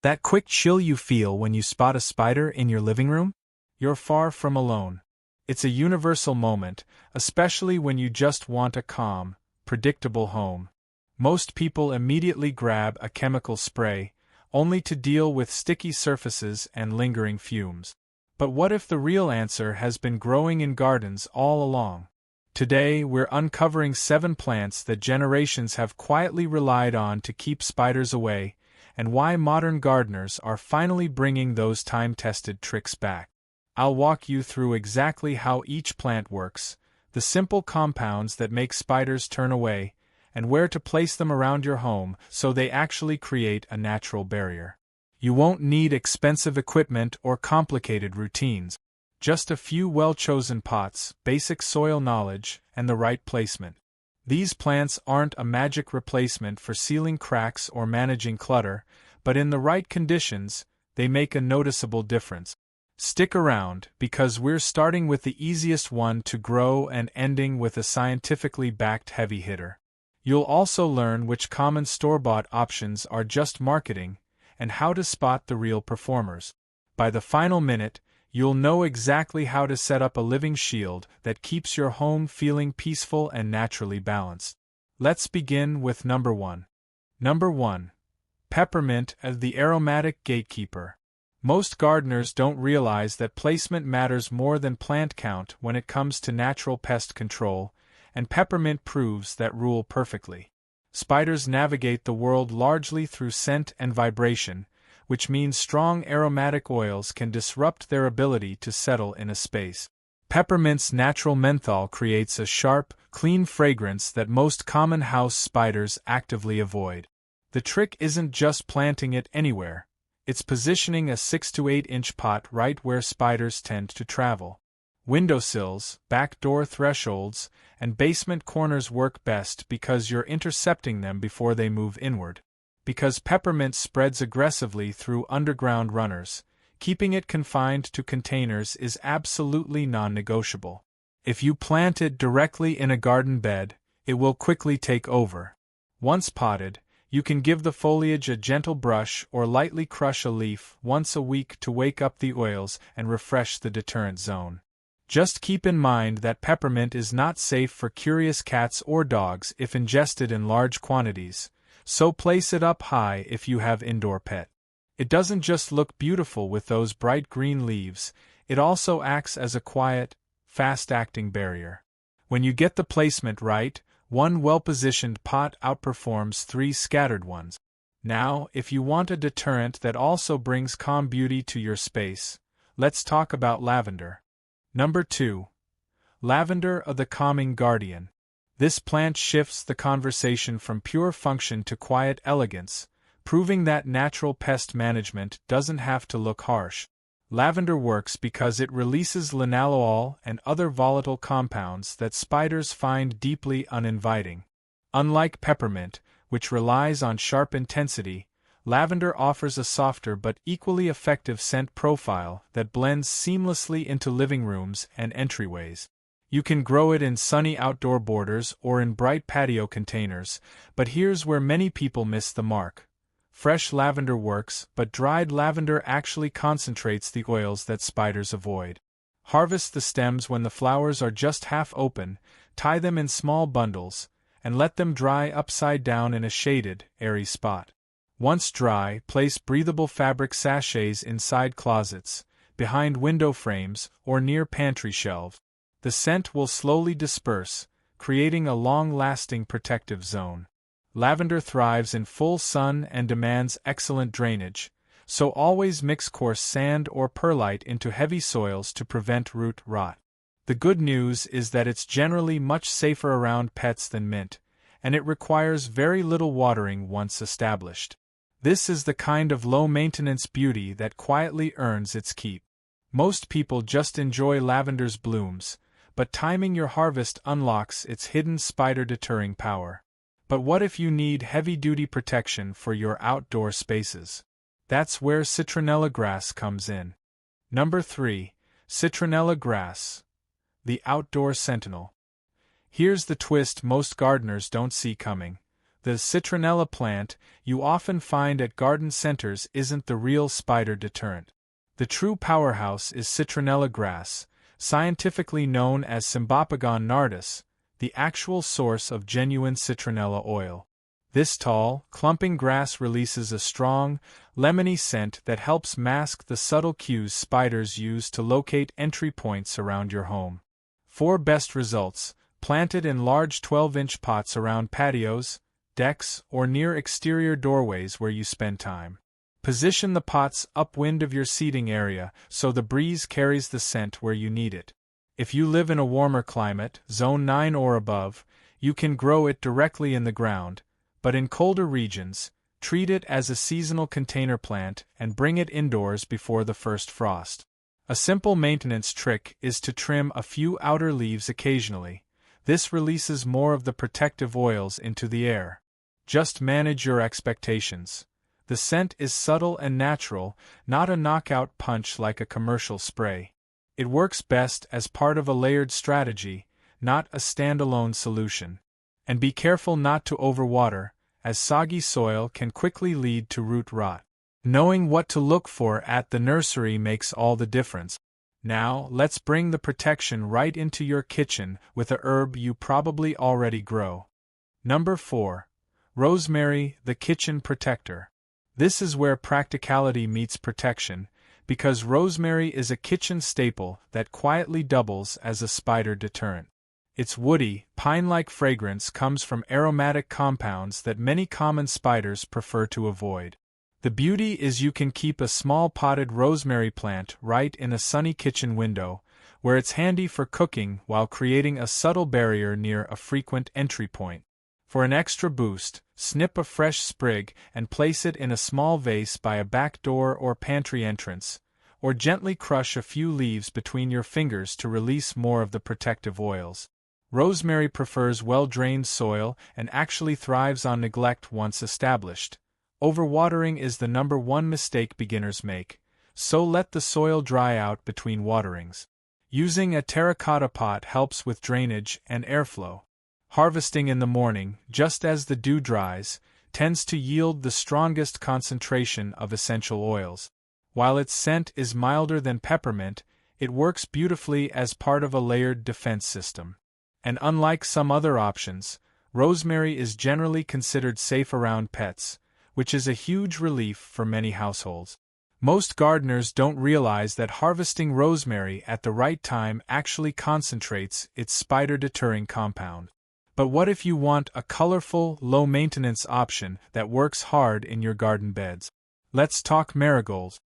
That quick chill you feel when you spot a spider in your living room? You're far from alone. It's a universal moment, especially when you just want a calm, predictable home. Most people immediately grab a chemical spray, only to deal with sticky surfaces and lingering fumes. But what if the real answer has been growing in gardens all along? Today, we're uncovering 7 plants that generations have quietly relied on to keep spiders away, and why modern gardeners are finally bringing those time-tested tricks back. I'll walk you through exactly how each plant works, the simple compounds that make spiders turn away, and where to place them around your home so they actually create a natural barrier. You won't need expensive equipment or complicated routines. Just a few well-chosen pots, basic soil knowledge, and the right placement. These plants aren't a magic replacement for sealing cracks or managing clutter, but in the right conditions, they make a noticeable difference. Stick around, because we're starting with the easiest one to grow and ending with a scientifically backed heavy hitter. You'll also learn which common store-bought options are just marketing, and how to spot the real performers. By the final minute, you'll know exactly how to set up a living shield that keeps your home feeling peaceful and naturally balanced. Let's begin with number 1. Number 1. Peppermint as the aromatic gatekeeper. Most gardeners don't realize that placement matters more than plant count when it comes to natural pest control, and peppermint proves that rule perfectly. Spiders navigate the world largely through scent and vibration, which means strong aromatic oils can disrupt their ability to settle in a space. Peppermint's natural menthol creates a sharp, clean fragrance that most common house spiders actively avoid. The trick isn't just planting it anywhere, it's positioning a 6 to 8 inch pot right where spiders tend to travel. Windowsills, back door thresholds, and basement corners work best because you're intercepting them before they move inward. Because peppermint spreads aggressively through underground runners, keeping it confined to containers is absolutely non-negotiable. If you plant it directly in a garden bed, it will quickly take over. Once potted, you can give the foliage a gentle brush or lightly crush a leaf once a week to wake up the oils and refresh the deterrent zone. Just keep in mind that peppermint is not safe for curious cats or dogs if ingested in large quantities, so place it up high if you have indoor pet. It doesn't just look beautiful with those bright green leaves, it also acts as a quiet, fast-acting barrier. When you get the placement right, one well-positioned pot outperforms 3 scattered ones. Now, if you want a deterrent that also brings calm beauty to your space, let's talk about lavender. Number 2. Lavender, the calming guardian. This plant shifts the conversation from pure function to quiet elegance, proving that natural pest management doesn't have to look harsh. Lavender works because it releases linalool and other volatile compounds that spiders find deeply uninviting. Unlike peppermint, which relies on sharp intensity, lavender offers a softer but equally effective scent profile that blends seamlessly into living rooms and entryways. You can grow it in sunny outdoor borders or in bright patio containers, but here's where many people miss the mark. Fresh lavender works, but dried lavender actually concentrates the oils that spiders avoid. Harvest the stems when the flowers are just half open, tie them in small bundles, and let them dry upside down in a shaded, airy spot. Once dry, place breathable fabric sachets inside closets, behind window frames, or near pantry shelves. The scent will slowly disperse, creating a long-lasting protective zone. Lavender thrives in full sun and demands excellent drainage, so always mix coarse sand or perlite into heavy soils to prevent root rot. The good news is that it's generally much safer around pets than mint, and it requires very little watering once established. This is the kind of low-maintenance beauty that quietly earns its keep. Most people just enjoy lavender's blooms, but timing your harvest unlocks its hidden spider-deterring power. But what if you need heavy-duty protection for your outdoor spaces? That's where citronella grass comes in. Number 3. Citronella grass, the outdoor sentinel. Here's the twist most gardeners don't see coming. The citronella plant you often find at garden centers isn't the real spider deterrent. The true powerhouse is citronella grass, scientifically known as Cymbopogon nardus, the actual source of genuine citronella oil. This tall, clumping grass releases a strong, lemony scent that helps mask the subtle cues spiders use to locate entry points around your home. 4 best results: planted in large 12-inch pots around patios, decks, or near exterior doorways where you spend time. Position the pots upwind of your seating area so the breeze carries the scent where you need it. If you live in a warmer climate, zone 9 or above, you can grow it directly in the ground, but in colder regions, treat it as a seasonal container plant and bring it indoors before the first frost. A simple maintenance trick is to trim a few outer leaves occasionally. This releases more of the protective oils into the air. Just manage your expectations. The scent is subtle and natural, not a knockout punch like a commercial spray. It works best as part of a layered strategy, not a standalone solution. And be careful not to overwater, as soggy soil can quickly lead to root rot. Knowing what to look for at the nursery makes all the difference. Now, let's bring the protection right into your kitchen with a herb you probably already grow. Number 4. Rosemary, the kitchen protector. This is where practicality meets protection, because rosemary is a kitchen staple that quietly doubles as a spider deterrent. Its woody, pine-like fragrance comes from aromatic compounds that many common spiders prefer to avoid. The beauty is you can keep a small potted rosemary plant right in a sunny kitchen window, where it's handy for cooking while creating a subtle barrier near a frequent entry point. For an extra boost, snip a fresh sprig and place it in a small vase by a back door or pantry entrance, or gently crush a few leaves between your fingers to release more of the protective oils. Rosemary prefers well-drained soil and actually thrives on neglect once established. Overwatering is the number one mistake beginners make, so let the soil dry out between waterings. Using a terracotta pot helps with drainage and airflow. Harvesting in the morning, just as the dew dries, tends to yield the strongest concentration of essential oils. While its scent is milder than peppermint, it works beautifully as part of a layered defense system. And unlike some other options, rosemary is generally considered safe around pets, which is a huge relief for many households. Most gardeners don't realize that harvesting rosemary at the right time actually concentrates its spider-deterring compound. But what if you want a colorful, low-maintenance option that works hard in your garden beds? Let's talk marigolds.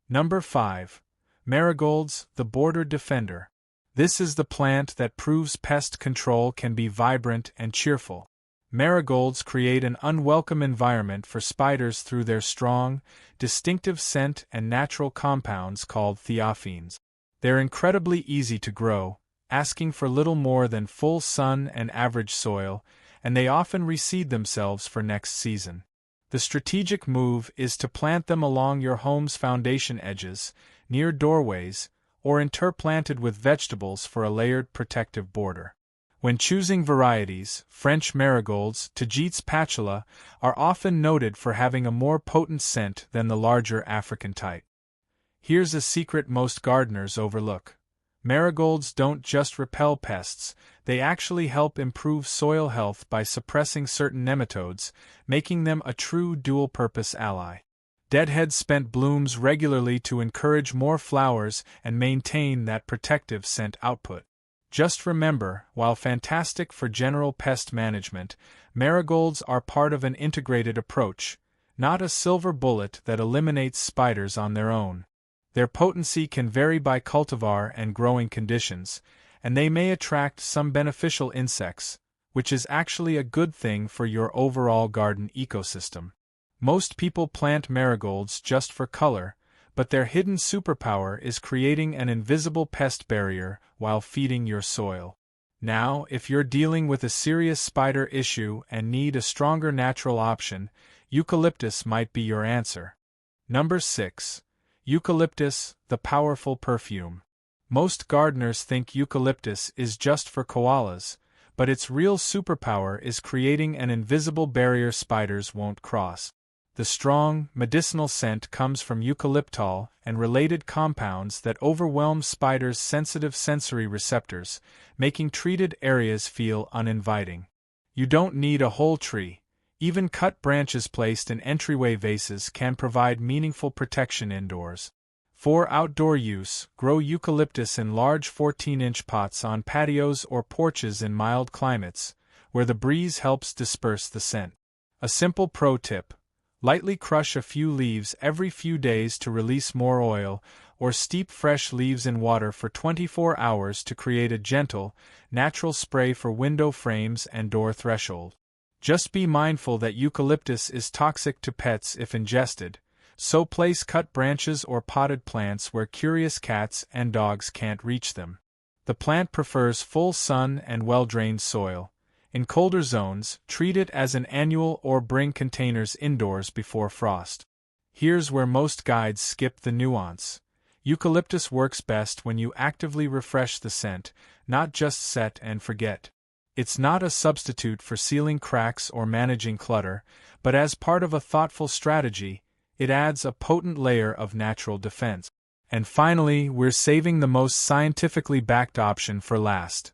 Number 5. Marigolds, the border defender. This is the plant that proves pest control can be vibrant and cheerful. Marigolds create an unwelcome environment for spiders through their strong, distinctive scent and natural compounds called thiophene. They're incredibly easy to grow, asking for little more than full sun and average soil, and they often reseed themselves for next season. The strategic move is to plant them along your home's foundation edges, near doorways, or interplanted with vegetables for a layered protective border. When choosing varieties, French marigolds, Tagetes patula, are often noted for having a more potent scent than the larger African type. Here's a secret most gardeners overlook. Marigolds don't just repel pests, they actually help improve soil health by suppressing certain nematodes, making them a true dual-purpose ally. Deadheads spent blooms regularly to encourage more flowers and maintain that protective scent output. Just remember, while fantastic for general pest management, marigolds are part of an integrated approach, not a silver bullet that eliminates spiders on their own. Their potency can vary by cultivar and growing conditions, and they may attract some beneficial insects, which is actually a good thing for your overall garden ecosystem. Most people plant marigolds just for color, but their hidden superpower is creating an invisible pest barrier while feeding your soil. Now, if you're dealing with a serious spider issue and need a stronger natural option, eucalyptus might be your answer. Number 6. Eucalyptus, the powerful perfume. Most gardeners think eucalyptus is just for koalas, but its real superpower is creating an invisible barrier spiders won't cross. The strong, medicinal scent comes from eucalyptol and related compounds that overwhelm spiders' sensitive sensory receptors, making treated areas feel uninviting. You don't need a whole tree. Even cut branches placed in entryway vases can provide meaningful protection indoors. For outdoor use, grow eucalyptus in large 14-inch pots on patios or porches in mild climates, where the breeze helps disperse the scent. A simple pro tip: lightly crush a few leaves every few days to release more oil, or steep fresh leaves in water for 24 hours to create a gentle, natural spray for window frames and door threshold. Just be mindful that eucalyptus is toxic to pets if ingested, so place cut branches or potted plants where curious cats and dogs can't reach them. The plant prefers full sun and well-drained soil. In colder zones, treat it as an annual or bring containers indoors before frost. Here's where most guides skip the nuance. Eucalyptus works best when you actively refresh the scent, not just set and forget. It's not a substitute for sealing cracks or managing clutter, but as part of a thoughtful strategy, it adds a potent layer of natural defense. And finally, we're saving the most scientifically backed option for last.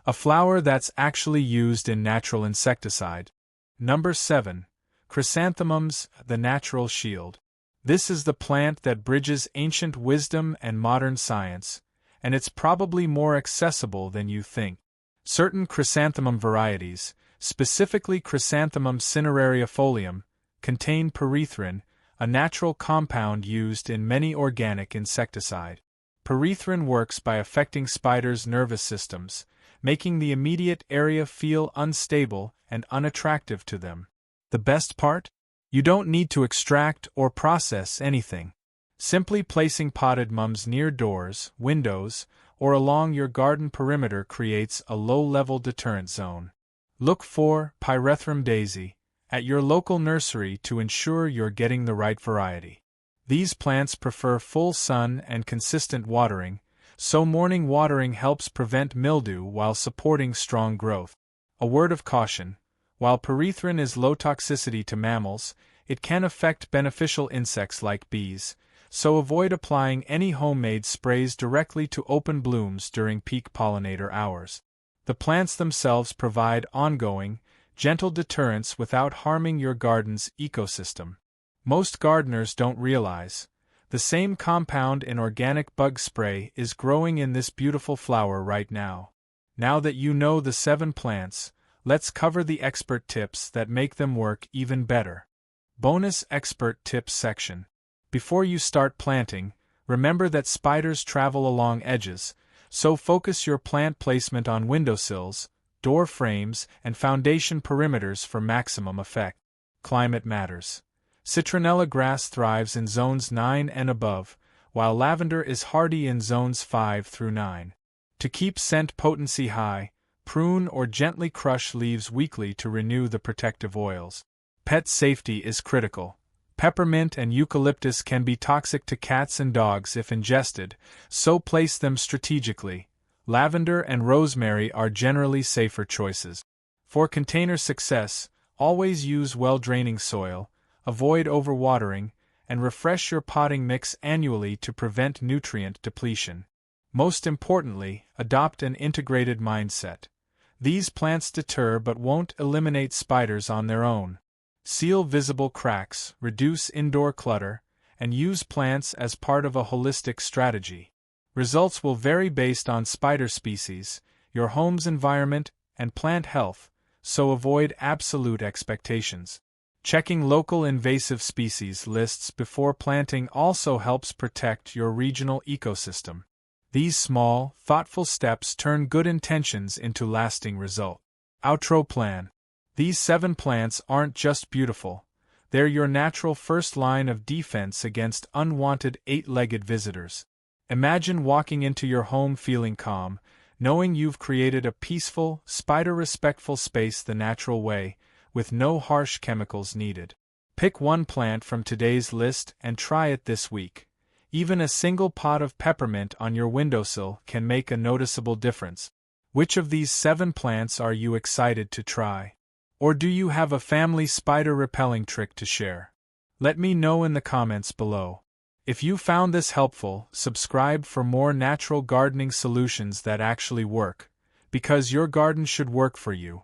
A flower that's actually used in natural insecticide. Number 7. Chrysanthemums, the natural shield. This is the plant that bridges ancient wisdom and modern science, and it's probably more accessible than you think. Certain chrysanthemum varieties, specifically Chrysanthemum cinerariifolium, contain permethrin, a natural compound used in many organic insecticide. Permethrin works by affecting spiders' nervous systems, making the immediate area feel unstable and unattractive to them. The best part? You don't need to extract or process anything. Simply placing potted mums near doors, windows, or along your garden perimeter creates a low-level deterrent zone. Look for Pyrethrum daisy at your local nursery to ensure you're getting the right variety. These plants prefer full sun and consistent watering, so morning watering helps prevent mildew while supporting strong growth. A word of caution: while permethrin is low toxicity to mammals, it can affect beneficial insects like bees, so avoid applying any homemade sprays directly to open blooms during peak pollinator hours. The plants themselves provide ongoing, gentle deterrents without harming your garden's ecosystem. Most gardeners don't realize the same compound in organic bug spray is growing in this beautiful flower right now. Now that you know the 7 plants, let's cover the expert tips that make them work even better. Bonus expert tips section. Before you start planting, remember that spiders travel along edges, so focus your plant placement on windowsills, door frames, and foundation perimeters for maximum effect. Climate matters. Citronella grass thrives in zones 9 and above, while lavender is hardy in zones 5 through 9. To keep scent potency high, prune or gently crush leaves weekly to renew the protective oils. Pet safety is critical. Peppermint and eucalyptus can be toxic to cats and dogs if ingested, so place them strategically. Lavender and rosemary are generally safer choices. For container success, always use well-draining soil, avoid overwatering, and refresh your potting mix annually to prevent nutrient depletion. Most importantly, adopt an integrated mindset. These plants deter but won't eliminate spiders on their own. Seal visible cracks, reduce indoor clutter, and use plants as part of a holistic strategy. Results will vary based on spider species, your home's environment, and plant health, so avoid absolute expectations. Checking local invasive species lists before planting also helps protect your regional ecosystem. These small, thoughtful steps turn good intentions into lasting results. Outro plan. These 7 plants aren't just beautiful, they're your natural first line of defense against unwanted 8-legged visitors. Imagine walking into your home feeling calm, knowing you've created a peaceful, spider-respectful space the natural way, with no harsh chemicals needed. Pick one plant from today's list and try it this week. Even a single pot of peppermint on your windowsill can make a noticeable difference. Which of these 7 plants are you excited to try? Or do you have a family spider repelling trick to share? Let me know in the comments below. If you found this helpful, subscribe for more natural gardening solutions that actually work, because your garden should work for you.